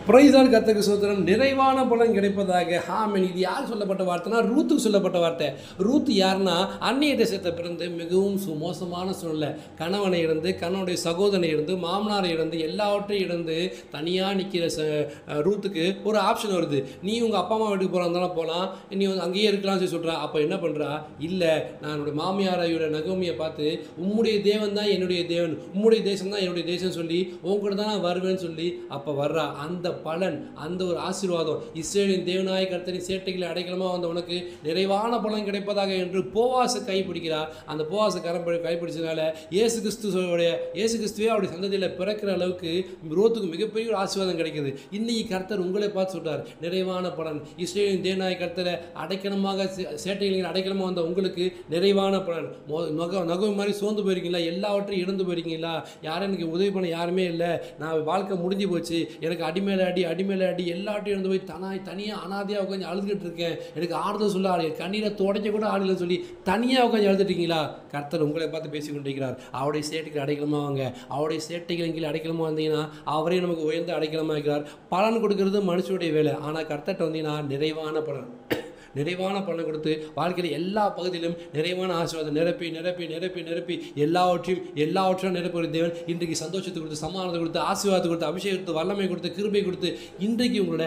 Price Lord, கர்த்தருக்கு ஸ்தோத்திரம். நிறைவான பலன் கிடைப்பதாக. ஆமென். இது யார் சொல்லப்பட்ட வார்த்தைனா, ரூத்துக்கு சொல்லப்பட்ட வார்த்தை. ரூத் யாருன்னா, அந்நிய தேசத்தை பிறந்து மிகவும் மோசமான சூழ்நிலை, கணவனை இழந்து, கணவனுடைய சகோதரனை இழந்து, மாமனாரை இழந்து, எல்லாவற்றையும் இழந்து தனியாக நிற்கிற ரூத்துக்கு ஒரு ஆப்ஷன் வருது. நீ உங்கள் அப்பா அம்மா வீட்டுக்கு போகிறாந்தாலும் போகலாம், நீ வந்து அங்கேயே இருக்கலாம்னு சொல்லி சொல்கிறா. அப்போ என்ன பண்ணுறா, இல்லை நான் என்னுடைய மாமியாரையோட நகோமியை பார்த்து, உம்முடைய தேவன் தான் என்னுடைய தேவன், உம்முடைய தேசம் தான் என்னுடைய தேசம் சொல்லி உங்கள்கிட்ட தான் நான் வருவேன்னு சொல்லி அப்போ வர்றா. அந்த பலன், அந்த ஒரு ஆசீர்வாதம், இஸ்ரவேலின் தேவனாய கர்த்தரின் சேட்டைகளை அடைக்கலமாக வந்த உனக்கு நிறைவான பலன் கிடைப்பதாக என்று போவாசை கைப்பிடிக்கிறார். அந்த போவாசை கைப்பிடிச்சதுனால இயேசு கிறிஸ்துவே அவருடைய சந்ததியில் பிறக்கிற அளவுக்கு ரூத்துக்கு மிகப்பெரிய ஒரு ஆசீர்வாதம் கிடைக்குது. இன்னைக்கு கர்த்தர் உங்களை பார்த்து சொல்றார், நிறைவான பலன். இஸ்ரவேலின் தேவனாய கர்த்தரை அடைக்கலமாக, சேட்டைகளின் அடைக்கலமாக வந்த உங்களுக்கு நிறைவான பலன். நகை மாதிரி சோர்ந்து போயிருக்கீங்களா? எல்லாவற்றையும் இழந்து போயிருக்கீங்களா? யாரும் எனக்கு உதவி பண்ண யாருமே இல்லை, நான் வாழ்க்கை முடிஞ்சு போச்சு, எனக்கு அடிமேல அடி எல்லாட்டையும் இருந்து போய் தனியாக அனாதையாக உட்காந்து அழுதுகிட்டு இருக்கேன், எனக்கு ஆறுதல் சொல்ல ஆள், கண்ணீரை துடைக்க கூட ஆள் இல்லைன்னு சொல்லி தனியாக உட்காந்து அழுதுட்டீங்களா? கர்த்தர் உங்களை பார்த்து பேசி கொண்டிருக்கிறார். அவருடைய சேட்டைக்கு அடைக்கலமாக வாங்க. அவருடைய சேட்டைகள் கீழே அடைக்கலமாக வந்தீங்கன்னா அவரே நமக்கு உயர்ந்த அடைக்கலமாக இருக்கிறார். பலன் கொடுக்கறது மனுஷனுடைய வேலை. ஆனால் கர்த்தர்ட்ட வந்தீங்கன்னா நிறைவான பலன், நிறைவான பலன் கொடுத்து வாழ்க்கையில் எல்லா பகுதியிலும் நிறைவான ஆசீர்வாதம் நிரப்பி நிரப்பி நிரப்பி நிரப்பி எல்லாவற்றையும் நிரப்புகிற தேவன் இன்றைக்கு சந்தோஷத்தை கொடுத்து, சமாதானத்தை கொடுத்து, ஆசீர்வாதத்தை கொடுத்து, அபிஷேகத்தை, வல்லமை கொடுத்து, கிருபை கொடுத்து இன்றைக்கு உங்களோட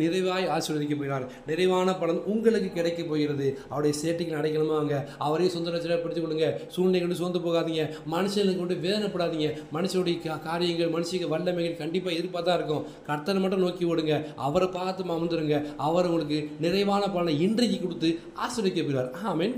நிறைவாய் ஆசீர்வதிக்க போகிறார். நிறைவான பலன் உங்களுக்கு கிடைக்க போகிறது. அவருடைய சேட்டைக்கு அடைக்கலமா வாங்க. அவரையும் சொந்த ரச்சனையாக பிடித்துக் கொள்ளுங்க. சூழ்நிலை கொண்டு சோர்ந்து போகாதீங்க. மனுஷனுக்கு கொண்டு வேதனைப்படாதீங்க. மனுஷனுடைய காரியங்கள், மனுஷனுக்கு வல்லமைகள் கண்டிப்பாக எதிர்பார்த்தா இருக்கும். கர்த்தரை மட்டும் நோக்கி ஓடுங்க. அவரை பார்த்து அமர்ந்துருங்க. அவர் உங்களுக்கு நிறைவான பலனை இன்றைக்கு கொடுத்து ஆசீர்வதிக்க போகிறார். ஆமென்.